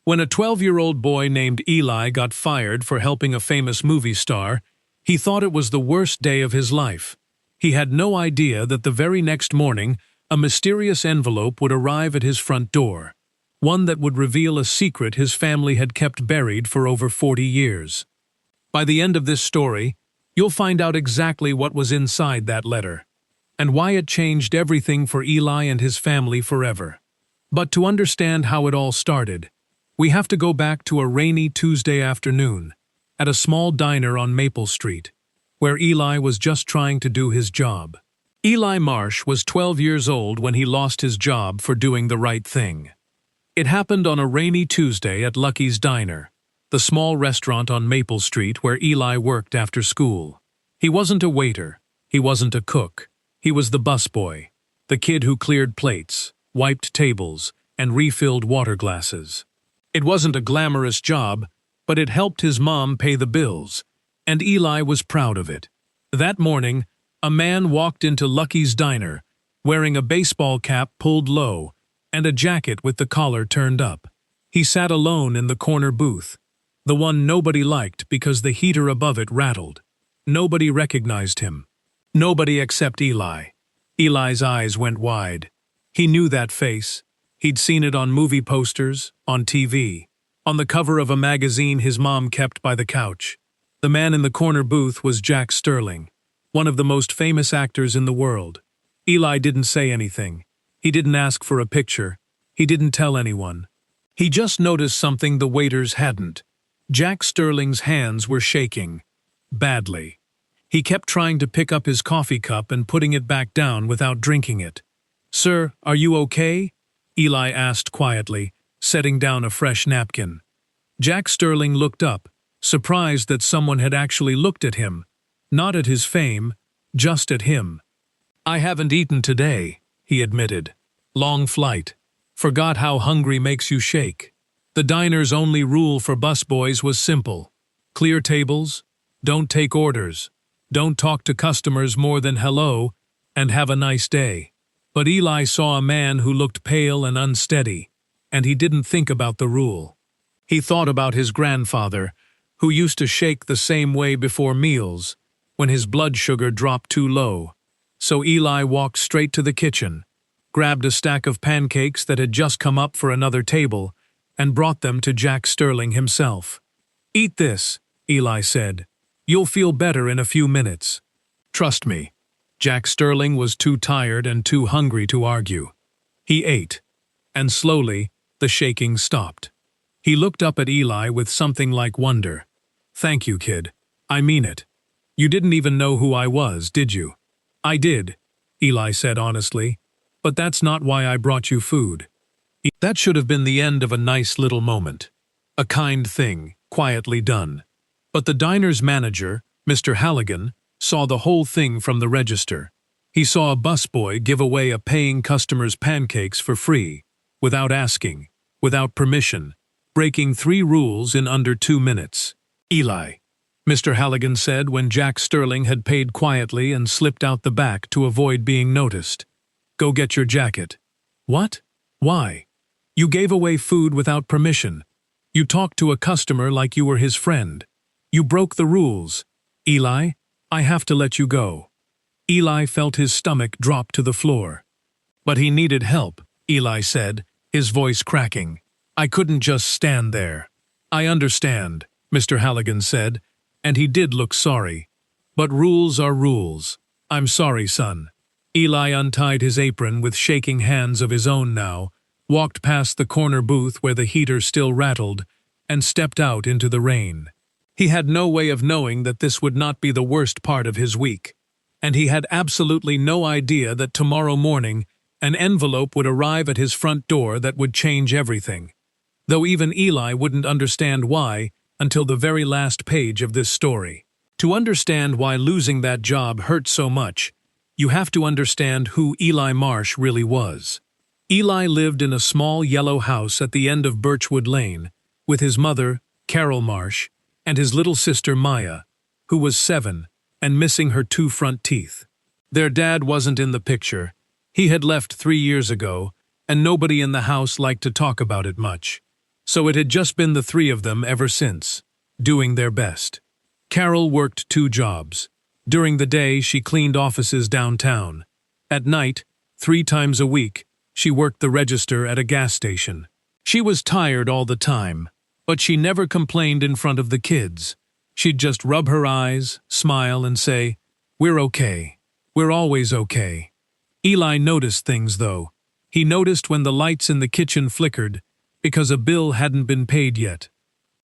When a 12-year-old boy named Eli got fired for helping a famous movie star, he thought it was the worst day of his life. He had no idea that the very next morning, a mysterious envelope would arrive at his front door, one that would reveal a secret his family had kept buried for over 40 years. By the end of this story, you'll find out exactly what was inside that letter, and why it changed everything for Eli and his family forever. But to understand how it all started, we have to go back to a rainy Tuesday afternoon at a small diner on Maple Street, where Eli was just trying to do his job. Eli Marsh was 12 years old when he lost his job for doing the right thing. It happened on a rainy Tuesday at Lucky's Diner, the small restaurant on Maple Street where Eli worked after school. He wasn't a waiter, he wasn't a cook, he was the busboy, the kid who cleared plates, wiped tables, and refilled water glasses. It wasn't a glamorous job, but it helped his mom pay the bills, and Eli was proud of it. That morning, a man walked into Lucky's Diner, wearing a baseball cap pulled low and a jacket with the collar turned up. He sat alone in the corner booth, the one nobody liked because the heater above it rattled. Nobody recognized him. Nobody except Eli. Eli's eyes went wide. He knew that face. He'd seen it on movie posters, on TV, on the cover of a magazine his mom kept by the couch. The man in the corner booth was Jack Sterling, one of the most famous actors in the world. Eli didn't say anything. He didn't ask for a picture. He didn't tell anyone. He just noticed something the waiters hadn't. Jack Sterling's hands were shaking. Badly. He kept trying to pick up his coffee cup and putting it back down without drinking it. "Sir, are you okay?" Eli asked quietly, setting down a fresh napkin. Jack Sterling looked up, surprised that someone had actually looked at him. Not at his fame, just at him. "I haven't eaten today," he admitted. "Long flight. Forgot how hungry makes you shake." The diner's only rule for busboys was simple. Clear tables, don't take orders, don't talk to customers more than hello, and have a nice day. But Eli saw a man who looked pale and unsteady, and he didn't think about the rule. He thought about his grandfather, who used to shake the same way before meals, when his blood sugar dropped too low. So Eli walked straight to the kitchen, grabbed a stack of pancakes that had just come up for another table, and brought them to Jack Sterling himself. "Eat this," Eli said. "You'll feel better in a few minutes. Trust me." Jack Sterling was too tired and too hungry to argue. He ate, and slowly, the shaking stopped. He looked up at Eli with something like wonder. "Thank you, kid. I mean it. You didn't even know who I was, did you?" "I did," Eli said honestly, "but that's not why I brought you food." That should have been the end of a nice little moment. A kind thing, quietly done. But the diner's manager, Mr. Halligan, saw the whole thing from the register. He saw a busboy give away a paying customer's pancakes for free, without asking, without permission, breaking 3 rules in under 2 minutes. "Eli," Mr. Halligan said when Jack Sterling had paid quietly and slipped out the back to avoid being noticed. "Go get your jacket." "What? Why?" "You gave away food without permission. You talked to a customer like you were his friend. You broke the rules. Eli, I have to let you go." Eli felt his stomach drop to the floor. "But he needed help," Eli said, his voice cracking. "I couldn't just stand there." "I understand," Mr. Halligan said, and he did look sorry. "But rules are rules. I'm sorry, son." Eli untied his apron with shaking hands of his own now, walked past the corner booth where the heater still rattled, and stepped out into the rain. He had no way of knowing that this would not be the worst part of his week, and he had absolutely no idea that tomorrow morning an envelope would arrive at his front door that would change everything. Though even Eli wouldn't understand why until the very last page of this story. To understand why losing that job hurt so much, you have to understand who Eli Marsh really was. Eli lived in a small yellow house at the end of Birchwood Lane, with his mother, Carol Marsh, and his little sister Maya, who was 7 and missing her 2 front teeth. Their dad wasn't in the picture. He had left 3 years ago, and nobody in the house liked to talk about it much. So it had just been the three of them ever since, doing their best. Carol worked 2 jobs. During the day, she cleaned offices downtown. At night, 3 times a week, she worked the register at a gas station. She was tired all the time, but she never complained in front of the kids. She'd just rub her eyes, smile, and say, "We're okay. We're always okay." Eli noticed things, though. He noticed when the lights in the kitchen flickered because a bill hadn't been paid yet.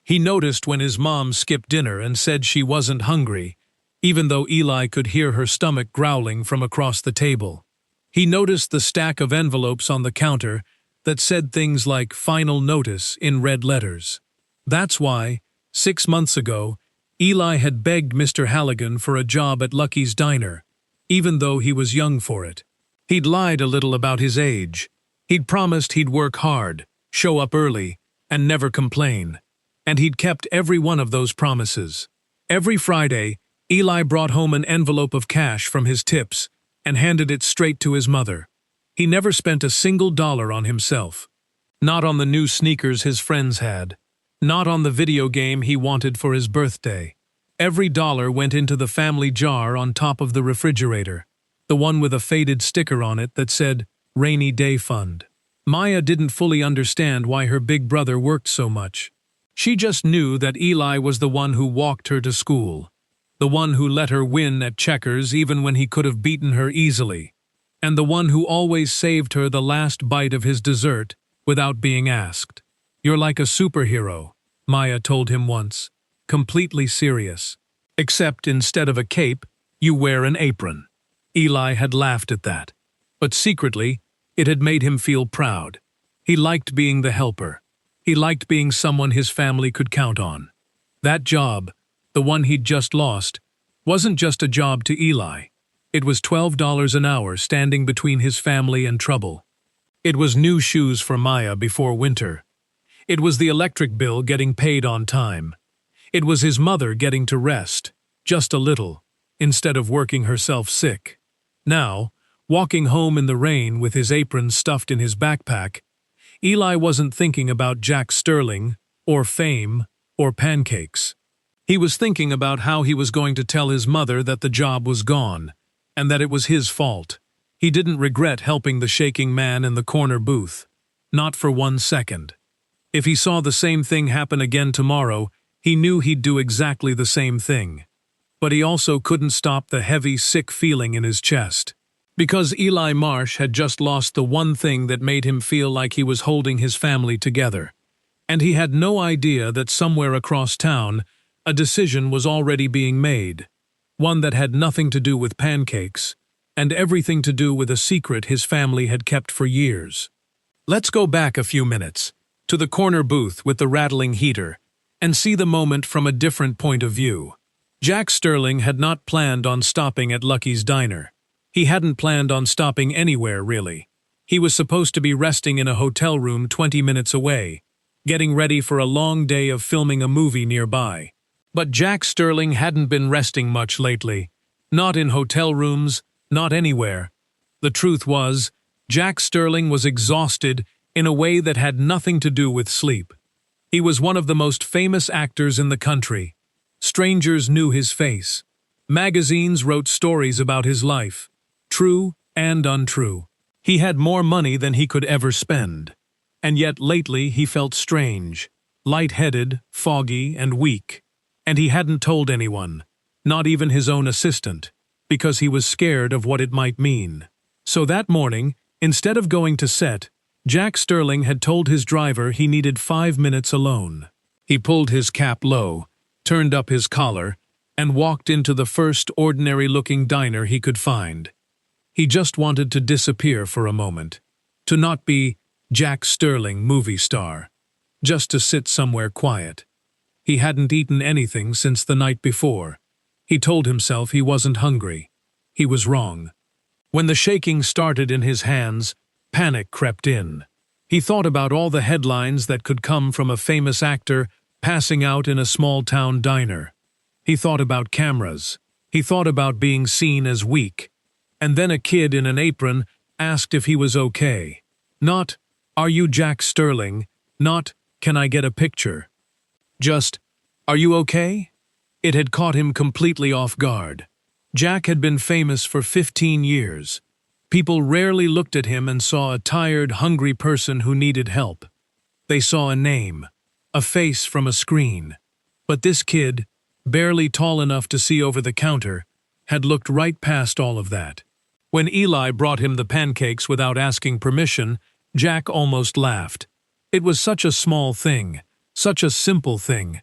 He noticed when his mom skipped dinner and said she wasn't hungry, even though Eli could hear her stomach growling from across the table. He noticed the stack of envelopes on the counter that said things like "Final Notice" in red letters. That's why, 6 months ago, Eli had begged Mr. Halligan for a job at Lucky's Diner, even though he was young for it. He'd lied a little about his age. He'd promised he'd work hard, show up early, and never complain. And he'd kept every one of those promises. Every Friday, Eli brought home an envelope of cash from his tips and handed it straight to his mother. He never spent a single dollar on himself. Not on the new sneakers his friends had. Not on the video game he wanted for his birthday. Every dollar went into the family jar on top of the refrigerator, the one with a faded sticker on it that said, "Rainy Day Fund." Maya didn't fully understand why her big brother worked so much. She just knew that Eli was the one who walked her to school, the one who let her win at checkers even when he could have beaten her easily, and the one who always saved her the last bite of his dessert without being asked. "You're like a superhero," Maya told him once, completely serious. "Except instead of a cape, you wear an apron." Eli had laughed at that, but secretly, it had made him feel proud. He liked being the helper. He liked being someone his family could count on. That job, the one he'd just lost, wasn't just a job to Eli. It was $12 an hour standing between his family and trouble. It was new shoes for Maya before winter. It was the electric bill getting paid on time. It was his mother getting to rest, just a little, instead of working herself sick. Now, walking home in the rain with his apron stuffed in his backpack, Eli wasn't thinking about Jack Sterling, or fame, or pancakes. He was thinking about how he was going to tell his mother that the job was gone, and that it was his fault. He didn't regret helping the shaking man in the corner booth. Not for 1 second. If he saw the same thing happen again tomorrow, he knew he'd do exactly the same thing. But he also couldn't stop the heavy, sick feeling in his chest. Because Eli Marsh had just lost the one thing that made him feel like he was holding his family together. And he had no idea that somewhere across town, a decision was already being made. One that had nothing to do with pancakes, and everything to do with a secret his family had kept for years. Let's go back a few minutes, to the corner booth with the rattling heater, and see the moment from a different point of view. Jack Sterling had not planned on stopping at Lucky's Diner. He hadn't planned on stopping anywhere, really. He was supposed to be resting in a hotel room 20 minutes away, getting ready for a long day of filming a movie nearby. But Jack Sterling hadn't been resting much lately. Not in hotel rooms, not anywhere. The truth was, Jack Sterling was exhausted in a way that had nothing to do with sleep. He was one of the most famous actors in the country. Strangers knew his face. Magazines wrote stories about his life, true and untrue. He had more money than he could ever spend. And yet lately he felt strange, lightheaded, foggy, and weak. And he hadn't told anyone, not even his own assistant, because he was scared of what it might mean. So that morning, instead of going to set, Jack Sterling had told his driver he needed 5 minutes alone. He pulled his cap low, turned up his collar, and walked into the first ordinary-looking diner he could find. He just wanted to disappear for a moment, to not be Jack Sterling, movie star, just to sit somewhere quiet. He hadn't eaten anything since the night before. He told himself he wasn't hungry. He was wrong. When the shaking started in his hands, panic crept in. He thought about all the headlines that could come from a famous actor passing out in a small-town diner. He thought about cameras. He thought about being seen as weak. And then a kid in an apron asked if he was okay. Not, "Are you Jack Sterling?" Not, "Can I get a picture?" Just, "Are you okay?" It had caught him completely off guard. Jack had been famous for 15 years. People rarely looked at him and saw a tired, hungry person who needed help. They saw a name, a face from a screen. But this kid, barely tall enough to see over the counter, had looked right past all of that. When Eli brought him the pancakes without asking permission, Jack almost laughed. It was such a small thing, such a simple thing.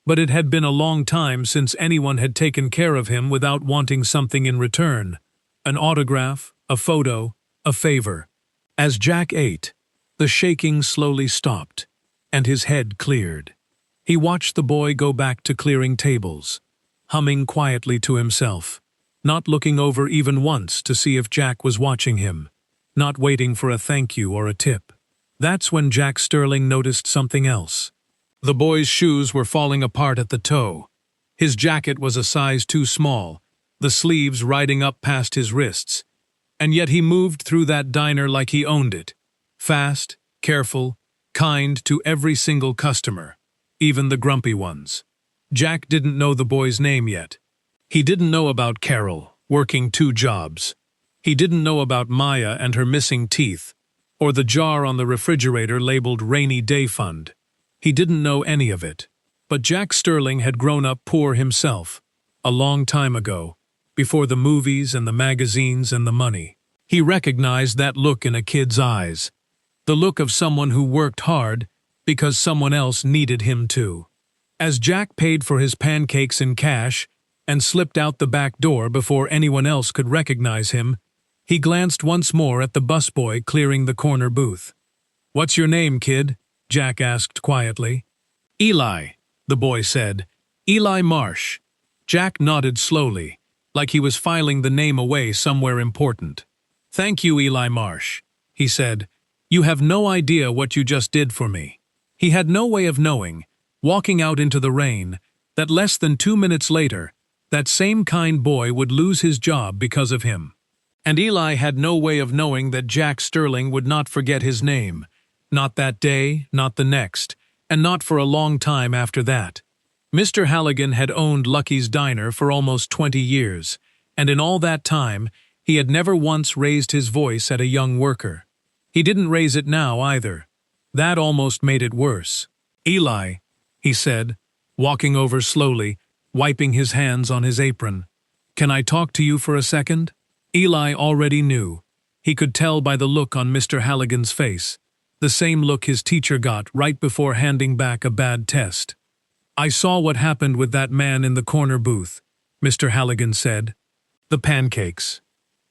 But it had been a long time since anyone had taken care of him without wanting something in return. An autograph, a photo, a favor. As Jack ate, the shaking slowly stopped, and his head cleared. He watched the boy go back to clearing tables, humming quietly to himself, not looking over even once to see if Jack was watching him, not waiting for a thank you or a tip. That's when Jack Sterling noticed something else. The boy's shoes were falling apart at the toe. His jacket was a size too small, the sleeves riding up past his wrists. And yet he moved through that diner like he owned it. Fast, careful, kind to every single customer, even the grumpy ones. Jack didn't know the boy's name yet. He didn't know about Carol, working 2 jobs. He didn't know about Maya and her missing teeth, or the jar on the refrigerator labeled Rainy Day Fund. He didn't know any of it. But Jack Sterling had grown up poor himself, a long time ago, before the movies and the magazines and the money. He recognized that look in a kid's eyes, the look of someone who worked hard because someone else needed him to. As Jack paid for his pancakes in cash and slipped out the back door before anyone else could recognize him, he glanced once more at the busboy clearing the corner booth. "What's your name, kid?" Jack asked quietly. "Eli," the boy said. "Eli Marsh." Jack nodded slowly, like he was filing the name away somewhere important. "Thank you, Eli Marsh," he said. "You have no idea what you just did for me." He had no way of knowing, walking out into the rain, that less than 2 minutes later, that same kind boy would lose his job because of him. And Eli had no way of knowing that Jack Sterling would not forget his name. Not that day, not the next, and not for a long time after that. Mr. Halligan had owned Lucky's Diner for almost 20 years, and in all that time, he had never once raised his voice at a young worker. He didn't raise it now either. That almost made it worse. "Eli," he said, walking over slowly, wiping his hands on his apron. "Can I talk to you for a second?" Eli already knew. He could tell by the look on Mr. Halligan's face. The same look his teacher got right before handing back a bad test. "I saw what happened with that man in the corner booth," Mr. Halligan said. "The pancakes."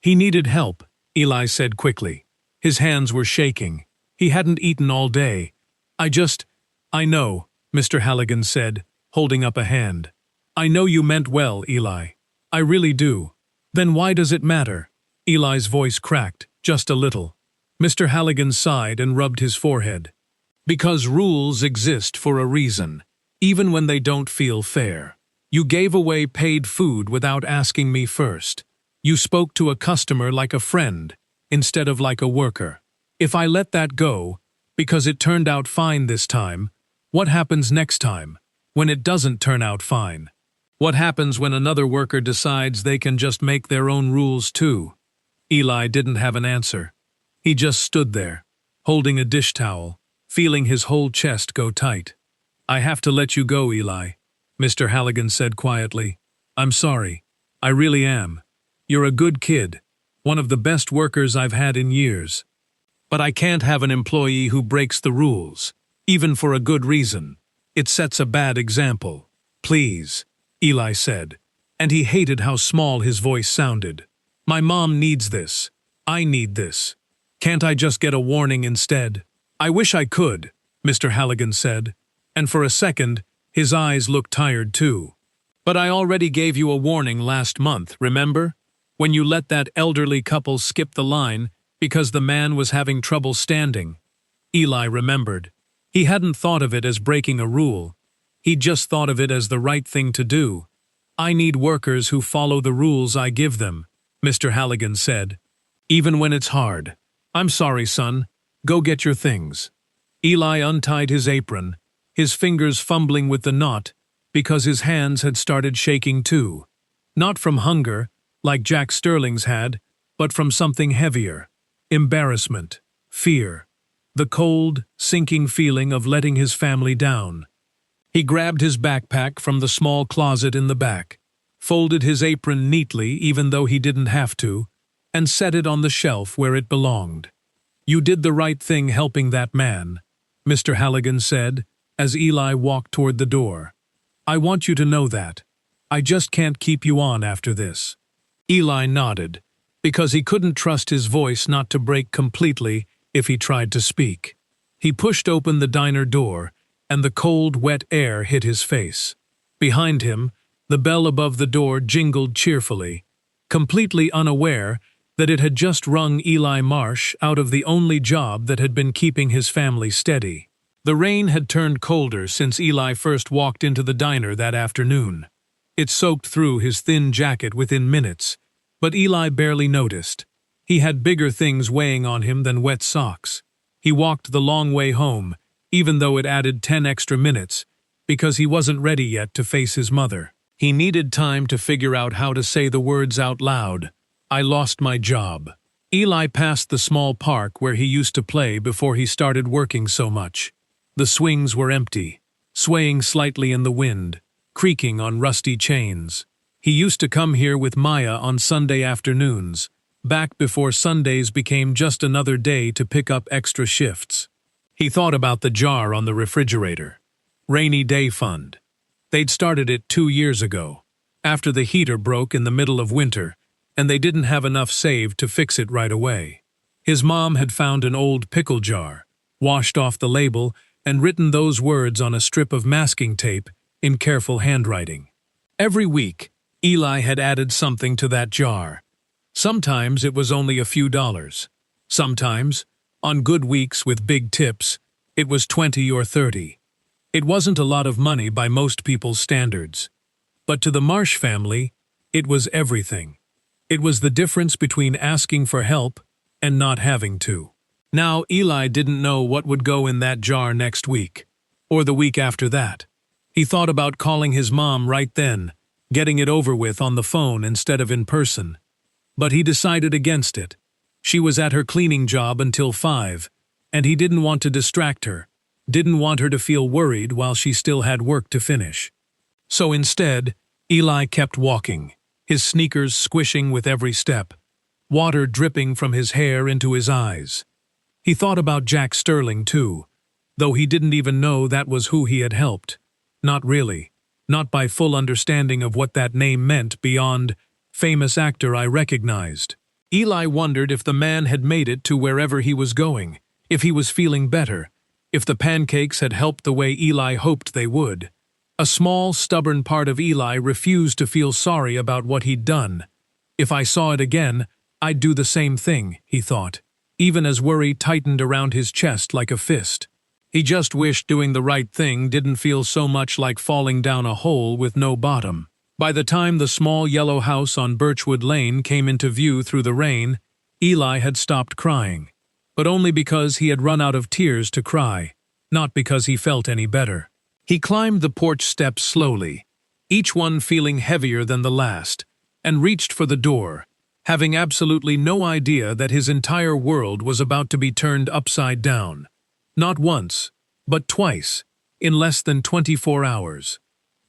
"He needed help," Eli said quickly. His hands were shaking. He hadn't eaten all day. I know," Mr. Halligan said, holding up a hand. "I know you meant well, Eli. I really do." "Then why does it matter?" Eli's voice cracked, just a little. Mr. Halligan sighed and rubbed his forehead. "Because rules exist for a reason, even when they don't feel fair. You gave away paid food without asking me first. You spoke to a customer like a friend, instead of like a worker. If I let that go, because it turned out fine this time, what happens next time, when it doesn't turn out fine? What happens when another worker decides they can just make their own rules too?" Eli didn't have an answer. He just stood there, holding a dish towel, feeling his whole chest go tight. "I have to let you go, Eli," Mr. Halligan said quietly. "I'm sorry. I really am. You're a good kid, one of the best workers I've had in years. But I can't have an employee who breaks the rules, even for a good reason. It sets a bad example. Please," Eli said, and he hated how small his voice sounded. "My mom needs this. I need this. Can't I just get a warning instead?" "I wish I could," Mr. Halligan said, and for a second, his eyes looked tired too. "But I already gave you a warning last month, remember? When you let that elderly couple skip the line because the man was having trouble standing." Eli remembered. He hadn't thought of it as breaking a rule. He'd just thought of it as the right thing to do. "I need workers who follow the rules I give them," Mr. Halligan said. "Even when it's hard. I'm sorry, son. Go get your things." Eli untied his apron, his fingers fumbling with the knot because his hands had started shaking too. Not from hunger, like Jack Sterling's had, but from something heavier. Embarrassment, fear, the cold, sinking feeling of letting his family down. He grabbed his backpack from the small closet in the back, folded his apron neatly even though he didn't have to, and set it on the shelf where it belonged. "You did the right thing helping that man," Mr. Halligan said, as Eli walked toward the door. "I want you to know that. I just can't keep you on after this." Eli nodded, because he couldn't trust his voice not to break completely if he tried to speak. He pushed open the diner door, and the cold, wet air hit his face. Behind him, the bell above the door jingled cheerfully, completely unaware that it had just wrung Eli Marsh out of the only job that had been keeping his family steady. The rain had turned colder since Eli first walked into the diner that afternoon. It soaked through his thin jacket within minutes, but Eli barely noticed. He had bigger things weighing on him than wet socks. He walked the long way home, even though it added 10 extra minutes, because he wasn't ready yet to face his mother. He needed time to figure out how to say the words out loud. "I lost my job." Eli passed the small park where he used to play before he started working so much. The swings were empty, swaying slightly in the wind, creaking on rusty chains. He used to come here with Maya on Sunday afternoons, back before Sundays became just another day to pick up extra shifts. He thought about the jar on the refrigerator. Rainy Day Fund. They'd started it 2 years ago, after the heater broke in the middle of winter, and they didn't have enough saved to fix it right away. His mom had found an old pickle jar, washed off the label, and written those words on a strip of masking tape in careful handwriting. Every week, Eli had added something to that jar. Sometimes it was only a few dollars. Sometimes, on good weeks with big tips, it was 20 or 30. It wasn't a lot of money by most people's standards. But to the Marsh family, it was everything. It was the difference between asking for help and not having to. Now Eli didn't know what would go in that jar next week, or the week after that. He thought about calling his mom right then, getting it over with on the phone instead of in person. But he decided against it. She was at her cleaning job until 5, and he didn't want to distract her, didn't want her to feel worried while she still had work to finish. So instead, Eli kept walking, his sneakers squishing with every step, water dripping from his hair into his eyes. He thought about Jack Sterling, too, though he didn't even know that was who he had helped. Not really, not by full understanding of what that name meant beyond famous actor I recognized. Eli wondered if the man had made it to wherever he was going, if he was feeling better, if the pancakes had helped the way Eli hoped they would. A small, stubborn part of Eli refused to feel sorry about what he'd done. If I saw it again, I'd do the same thing, he thought, even as worry tightened around his chest like a fist. He just wished doing the right thing didn't feel so much like falling down a hole with no bottom. By the time the small yellow house on Birchwood Lane came into view through the rain, Eli had stopped crying, but only because he had run out of tears to cry, not because he felt any better. He climbed the porch steps slowly, each one feeling heavier than the last, and reached for the door, having absolutely no idea that his entire world was about to be turned upside down. Not once, but twice, in less than 24 hours.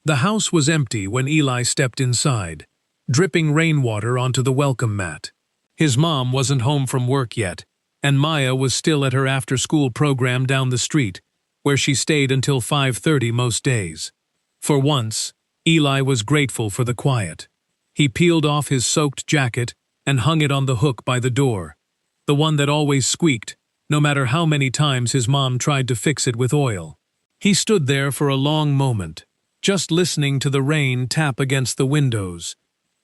The house was empty when Eli stepped inside, dripping rainwater onto the welcome mat. His mom wasn't home from work yet, and Maya was still at her after-school program down the street, where she stayed until 5:30 most days. For once, Eli was grateful for the quiet. He peeled off his soaked jacket and hung it on the hook by the door, the one that always squeaked, no matter how many times his mom tried to fix it with oil. He stood there for a long moment, just listening to the rain tap against the windows,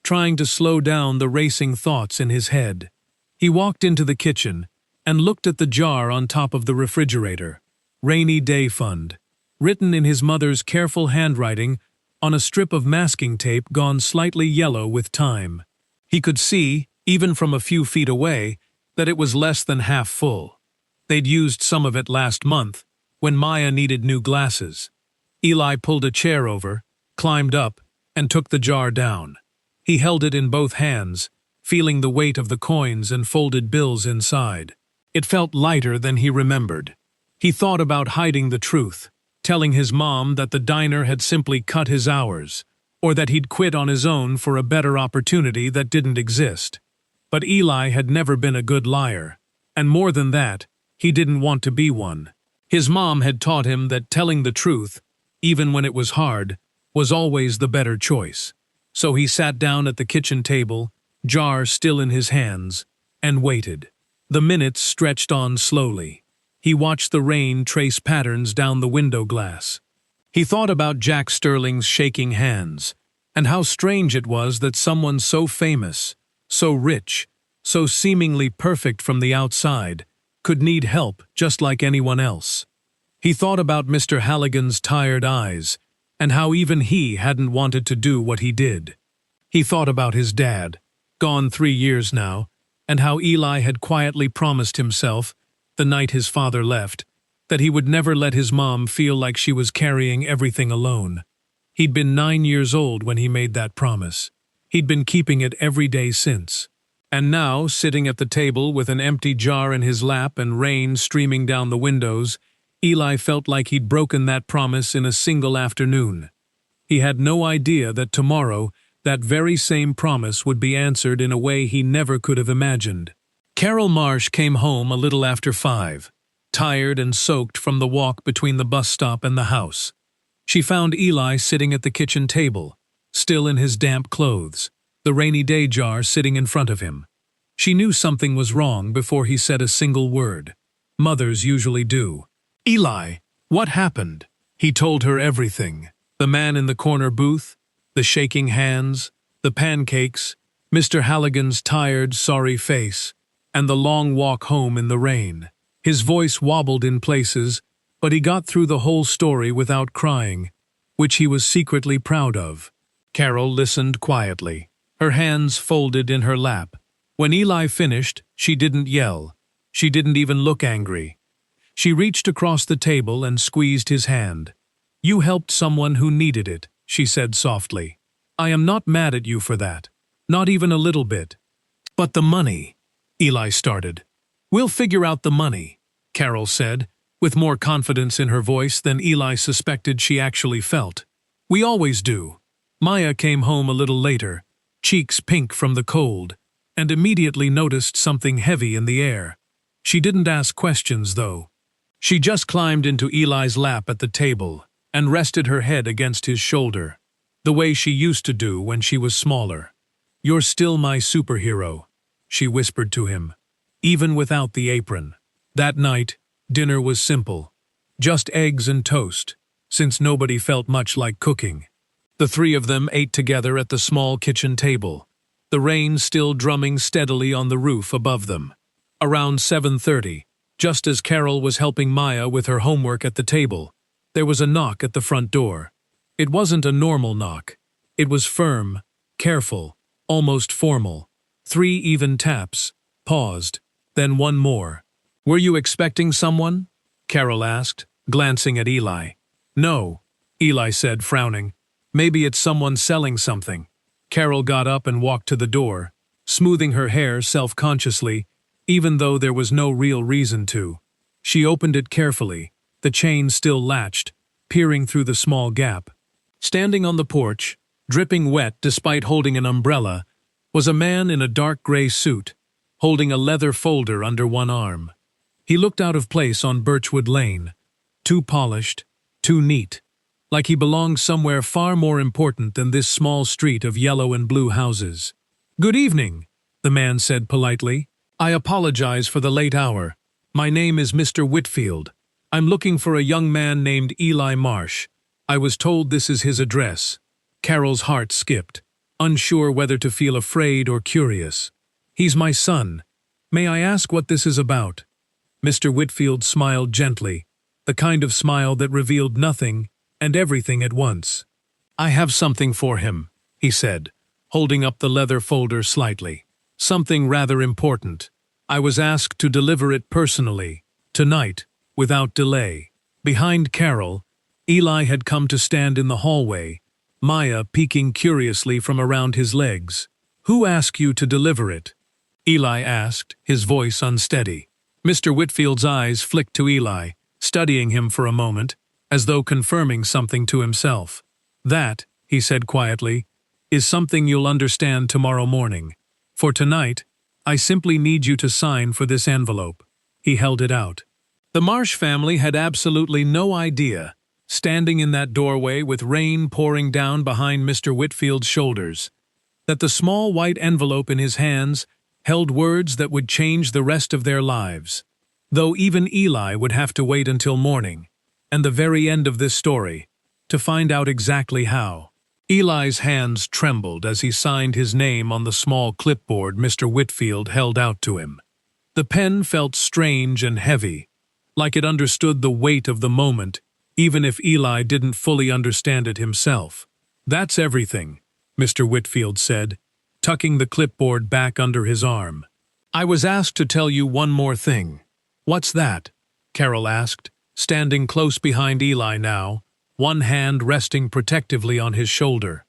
trying to slow down the racing thoughts in his head. He walked into the kitchen and looked at the jar on top of the refrigerator. Rainy Day Fund, written in his mother's careful handwriting on a strip of masking tape gone slightly yellow with time. He could see, even from a few feet away, that it was less than half full. They'd used some of it last month, when Maya needed new glasses. Eli pulled a chair over, climbed up, and took the jar down. He held it in both hands, feeling the weight of the coins and folded bills inside. It felt lighter than he remembered. He thought about hiding the truth, telling his mom that the diner had simply cut his hours, or that he'd quit on his own for a better opportunity that didn't exist. But Eli had never been a good liar, and more than that, he didn't want to be one. His mom had taught him that telling the truth, even when it was hard, was always the better choice. So he sat down at the kitchen table, jar still in his hands, and waited. The minutes stretched on slowly. He watched the rain trace patterns down the window glass. He thought about Jack Sterling's shaking hands, and how strange it was that someone so famous, so rich, so seemingly perfect from the outside, could need help just like anyone else. He thought about Mr. Halligan's tired eyes, and how even he hadn't wanted to do what he did. He thought about his dad, gone 3 years now, and how Eli had quietly promised himself, the night his father left, that he would never let his mom feel like she was carrying everything alone. He'd been 9 years old when he made that promise. He'd been keeping it every day since. And now, sitting at the table with an empty jar in his lap and rain streaming down the windows, Eli felt like he'd broken that promise in a single afternoon. He had no idea that tomorrow that very same promise would be answered in a way he never could have imagined. Carol Marsh came home a little after 5, tired and soaked from the walk between the bus stop and the house. She found Eli sitting at the kitchen table, still in his damp clothes, the rainy day jar sitting in front of him. She knew something was wrong before he said a single word. Mothers usually do. "Eli, what happened?" He told her everything. The man in the corner booth, the shaking hands, the pancakes, Mr. Halligan's tired, sorry face, and the long walk home in the rain. His voice wobbled in places, but he got through the whole story without crying, which he was secretly proud of. Carol listened quietly, her hands folded in her lap. When Eli finished, she didn't yell. She didn't even look angry. She reached across the table and squeezed his hand. "You helped someone who needed it," she said softly. "I am not mad at you for that. Not even a little bit." "But the money," Eli started. "We'll figure out the money," Carol said, with more confidence in her voice than Eli suspected she actually felt. "We always do." Maya came home a little later, cheeks pink from the cold, and immediately noticed something heavy in the air. She didn't ask questions, though. She just climbed into Eli's lap at the table and rested her head against his shoulder, the way she used to do when she was smaller. "You're still my superhero," she whispered to him, even without the apron. That night, dinner was simple. Just eggs and toast, since nobody felt much like cooking. The three of them ate together at the small kitchen table, the rain still drumming steadily on the roof above them. Around 7:30, just as Carol was helping Maya with her homework at the table, there was a knock at the front door. It wasn't a normal knock. It was firm, careful, almost formal. 3 even taps, paused, then one more. "Were you expecting someone?" Carol asked, glancing at Eli. "No," Eli said, frowning. "Maybe it's someone selling something." Carol got up and walked to the door, smoothing her hair self-consciously, even though there was no real reason to. She opened it carefully, the chain still latched, peering through the small gap. Standing on the porch, dripping wet despite holding an umbrella, was a man in a dark gray suit, holding a leather folder under one arm. He looked out of place on Birchwood Lane, too polished, too neat, like he belonged somewhere far more important than this small street of yellow and blue houses. "Good evening," the man said politely. "I apologize for the late hour. My name is Mr. Whitfield. I'm looking for a young man named Eli Marsh. I was told this is his address." Carol's heart skipped, unsure whether to feel afraid or curious. "He's my son. May I ask what this is about?" Mr. Whitfield smiled gently, the kind of smile that revealed nothing and everything at once. "I have something for him," he said, holding up the leather folder slightly. "Something rather important. I was asked to deliver it personally, tonight, without delay." Behind Carol, Eli had come to stand in the hallway, Maya peeking curiously from around his legs. "Who asked you to deliver it?" Eli asked, his voice unsteady. Mr. Whitfield's eyes flicked to Eli, studying him for a moment, as though confirming something to himself. "That," he said quietly, "is something you'll understand tomorrow morning. For tonight, I simply need you to sign for this envelope." He held it out. The Marsh family had absolutely no idea, standing in that doorway with rain pouring down behind Mr. Whitfield's shoulders, that the small white envelope in his hands held words that would change the rest of their lives. Though even Eli would have to wait until morning, and the very end of this story, to find out exactly how. Eli's hands trembled as he signed his name on the small clipboard Mr. Whitfield held out to him. The pen felt strange and heavy, like it understood the weight of the moment, even if Eli didn't fully understand it himself. "That's everything," Mr. Whitfield said, tucking the clipboard back under his arm. "I was asked to tell you one more thing." "What's that?" Carol asked, standing close behind Eli now, one hand resting protectively on his shoulder.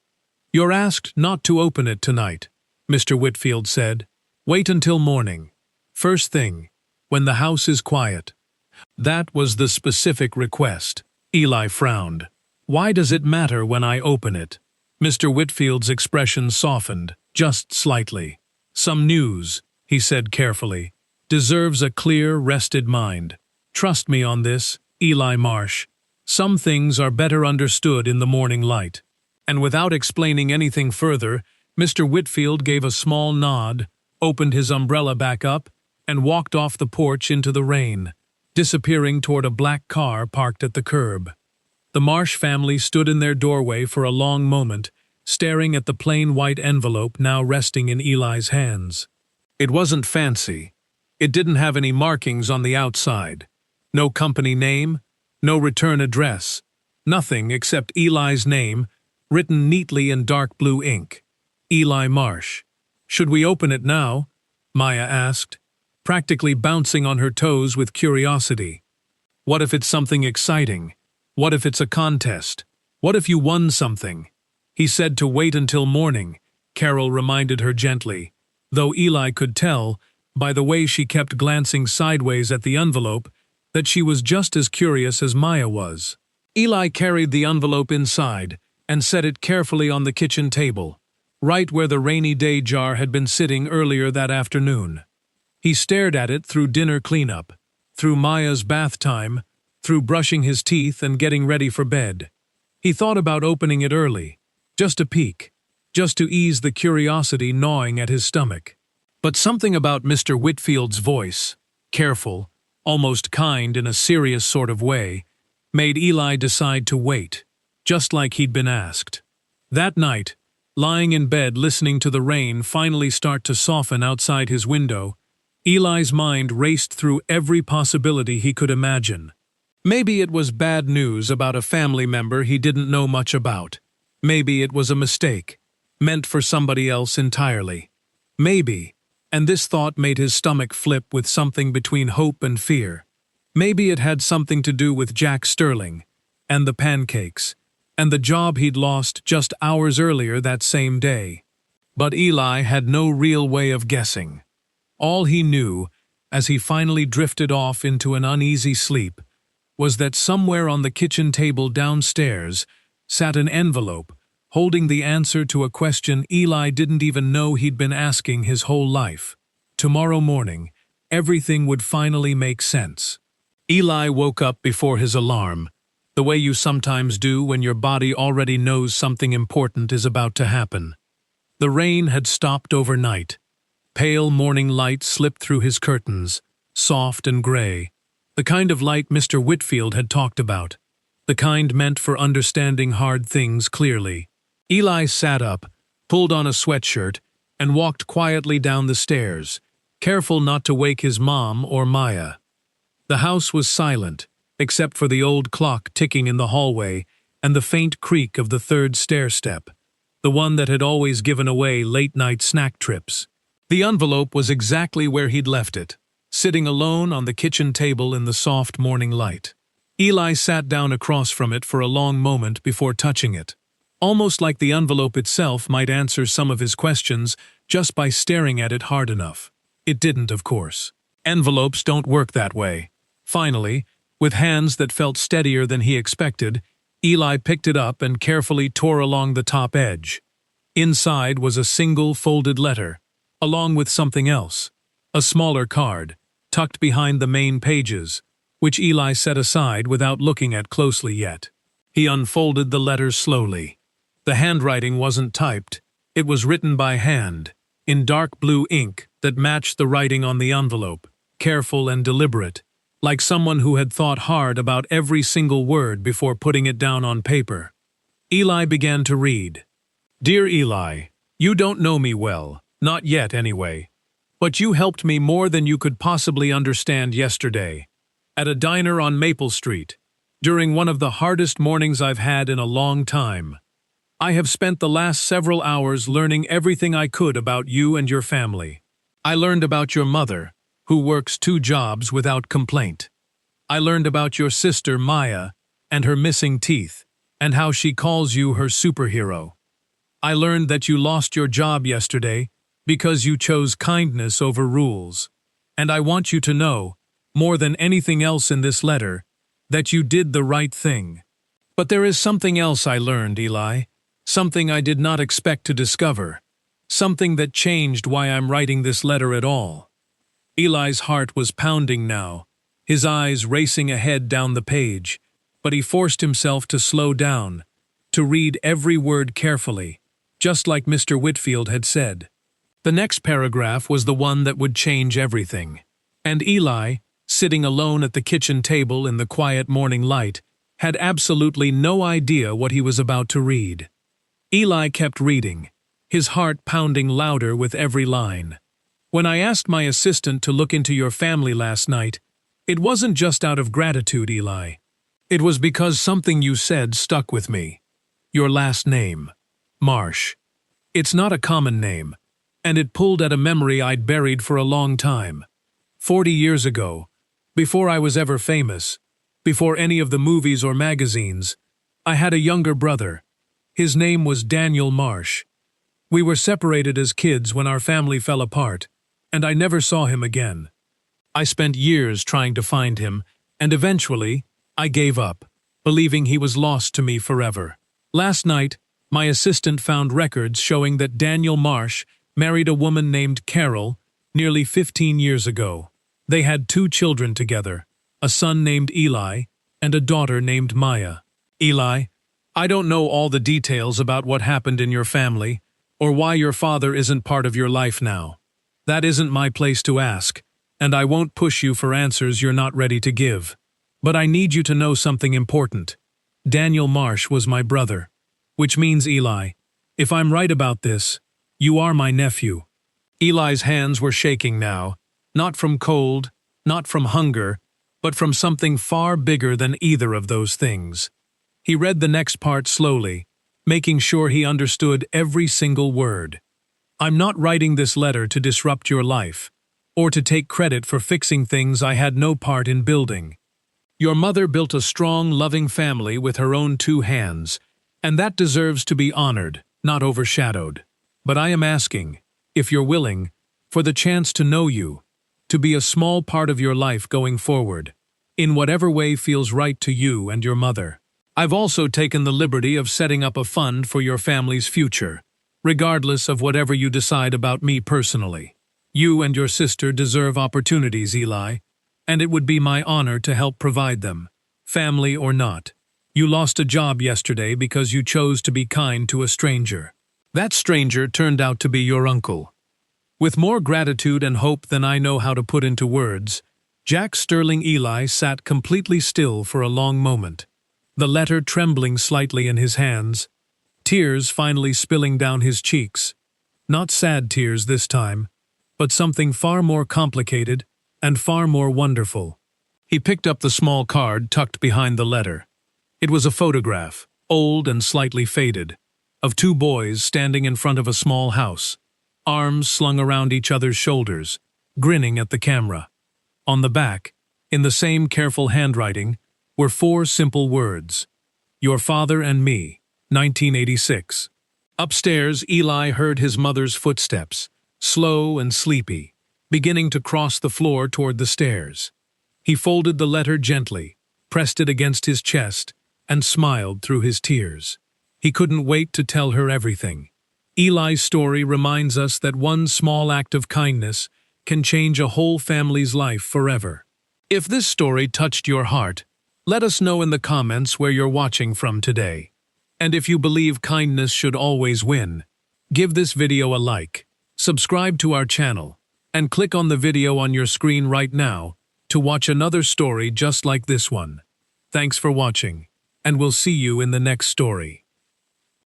"You're asked not to open it tonight," Mr. Whitfield said. "Wait until morning. First thing, when the house is quiet." That was the specific request. Eli frowned. "Why does it matter when I open it?" Mr. Whitfield's expression softened, just slightly. "Some news," he said carefully, "deserves a clear, rested mind. Trust me on this, Eli Marsh. Some things are better understood in the morning light." And without explaining anything further, Mr. Whitfield gave a small nod, opened his umbrella back up, and walked off the porch into the rain, disappearing toward a black car parked at the curb. The Marsh family stood in their doorway for a long moment, staring at the plain white envelope now resting in Eli's hands. It wasn't fancy. It didn't have any markings on the outside. No company name, no return address, nothing except Eli's name, written neatly in dark blue ink. Eli Marsh. "Should we open it now?" Maya asked, practically bouncing on her toes with curiosity. "What if it's something exciting? What if it's a contest? What if you won something?" "He said to wait until morning," Carol reminded her gently, though Eli could tell, by the way she kept glancing sideways at the envelope, that she was just as curious as Maya was. Eli carried the envelope inside and set it carefully on the kitchen table, right where the rainy day jar had been sitting earlier that afternoon. He stared at it through dinner cleanup, through Maya's bath time, through brushing his teeth and getting ready for bed. He thought about opening it early, just a peek, just to ease the curiosity gnawing at his stomach. But something about Mr. Whitfield's voice, careful, almost kind in a serious sort of way, made Eli decide to wait, just like he'd been asked. That night, lying in bed listening to the rain finally start to soften outside his window, Eli's mind raced through every possibility he could imagine. Maybe it was bad news about a family member he didn't know much about. Maybe it was a mistake, meant for somebody else entirely. Maybe, and this thought made his stomach flip with something between hope and fear. Maybe it had something to do with Jack Sterling, and the pancakes, and the job he'd lost just hours earlier that same day. But Eli had no real way of guessing. All he knew, as he finally drifted off into an uneasy sleep, was that somewhere on the kitchen table downstairs sat an envelope holding the answer to a question Eli didn't even know he'd been asking his whole life. Tomorrow morning, everything would finally make sense. Eli woke up before his alarm, the way you sometimes do when your body already knows something important is about to happen. The rain had stopped overnight. Pale morning light slipped through his curtains, soft and gray, the kind of light Mr. Whitfield had talked about, the kind meant for understanding hard things clearly. Eli sat up, pulled on a sweatshirt, and walked quietly down the stairs, careful not to wake his mom or Maya. The house was silent, except for the old clock ticking in the hallway and the faint creak of the third stair-step, the one that had always given away late-night snack trips. The envelope was exactly where he'd left it, sitting alone on the kitchen table in the soft morning light. Eli sat down across from it for a long moment before touching it, almost like the envelope itself might answer some of his questions just by staring at it hard enough. It didn't, of course. Envelopes don't work that way. Finally, with hands that felt steadier than he expected, Eli picked it up and carefully tore along the top edge. Inside was a single folded letter, along with something else, a smaller card, tucked behind the main pages, which Eli set aside without looking at closely yet. He unfolded the letter slowly. The handwriting wasn't typed, it was written by hand, in dark blue ink that matched the writing on the envelope, careful and deliberate, like someone who had thought hard about every single word before putting it down on paper. Eli began to read. "Dear Eli, you don't know me well, not yet anyway, but you helped me more than you could possibly understand yesterday, at a diner on Maple Street, during one of the hardest mornings I've had in a long time. I have spent the last several hours learning everything I could about you and your family. I learned about your mother, who works 2 jobs without complaint. I learned about your sister Maya and her missing teeth, and how she calls you her superhero. I learned that you lost your job yesterday because you chose kindness over rules, and I want you to know, more than anything else in this letter, that you did the right thing. But there is something else I learned, Eli, something I did not expect to discover, something that changed why I'm writing this letter at all." Eli's heart was pounding now, his eyes racing ahead down the page, but he forced himself to slow down, to read every word carefully, just like Mr. Whitfield had said. The next paragraph was the one that would change everything, and Eli, sitting alone at the kitchen table in the quiet morning light, had absolutely no idea what he was about to read. Eli kept reading, his heart pounding louder with every line. "When I asked my assistant to look into your family last night, it wasn't just out of gratitude, Eli. It was because something you said stuck with me. Your last name, Marsh. It's not a common name, and it pulled at a memory I'd buried for a long time. 40 years ago, before I was ever famous, before any of the movies or magazines, I had a younger brother. His name was Daniel Marsh. We were separated as kids when our family fell apart, and I never saw him again. I spent years trying to find him, and eventually, I gave up, believing he was lost to me forever. Last night, my assistant found records showing that Daniel Marsh married a woman named Carol nearly 15 years ago. They had 2 children together, a son named Eli and a daughter named Maya. Eli, I don't know all the details about what happened in your family, or why your father isn't part of your life now. That isn't my place to ask, and I won't push you for answers you're not ready to give. But I need you to know something important. Daniel Marsh was my brother, which means, Eli, if I'm right about this, you are my nephew." Eli's hands were shaking now, not from cold, not from hunger, but from something far bigger than either of those things. He read the next part slowly, making sure he understood every single word. "I'm not writing this letter to disrupt your life, or to take credit for fixing things I had no part in building. Your mother built a strong, loving family with her own 2 hands, and that deserves to be honored, not overshadowed. But I am asking, if you're willing, for the chance to know you, to be a small part of your life going forward, in whatever way feels right to you and your mother. I've also taken the liberty of setting up a fund for your family's future, regardless of whatever you decide about me personally. You and your sister deserve opportunities, Eli, and it would be my honor to help provide them, family or not. You lost a job yesterday because you chose to be kind to a stranger. That stranger turned out to be your uncle. With more gratitude and hope than I know how to put into words, Jack Sterling Eli sat completely still for a long moment, the letter trembling slightly in his hands, tears finally spilling down his cheeks. Not sad tears this time, but something far more complicated and far more wonderful. He picked up the small card tucked behind the letter. It was a photograph, old and slightly faded, of 2 boys standing in front of a small house, arms slung around each other's shoulders, grinning at the camera. On the back, in the same careful handwriting, were 4 simple words. Your father and me, 1986. Upstairs, Eli heard his mother's footsteps, slow and sleepy, beginning to cross the floor toward the stairs. He folded the letter gently, pressed it against his chest, and smiled through his tears. He couldn't wait to tell her everything. Eli's story reminds us that one small act of kindness can change a whole family's life forever. If this story touched your heart, let us know in the comments where you're watching from today. And if you believe kindness should always win, give this video a like, subscribe to our channel, and click on the video on your screen right now to watch another story just like this one. Thanks for watching, and we'll see you in the next story.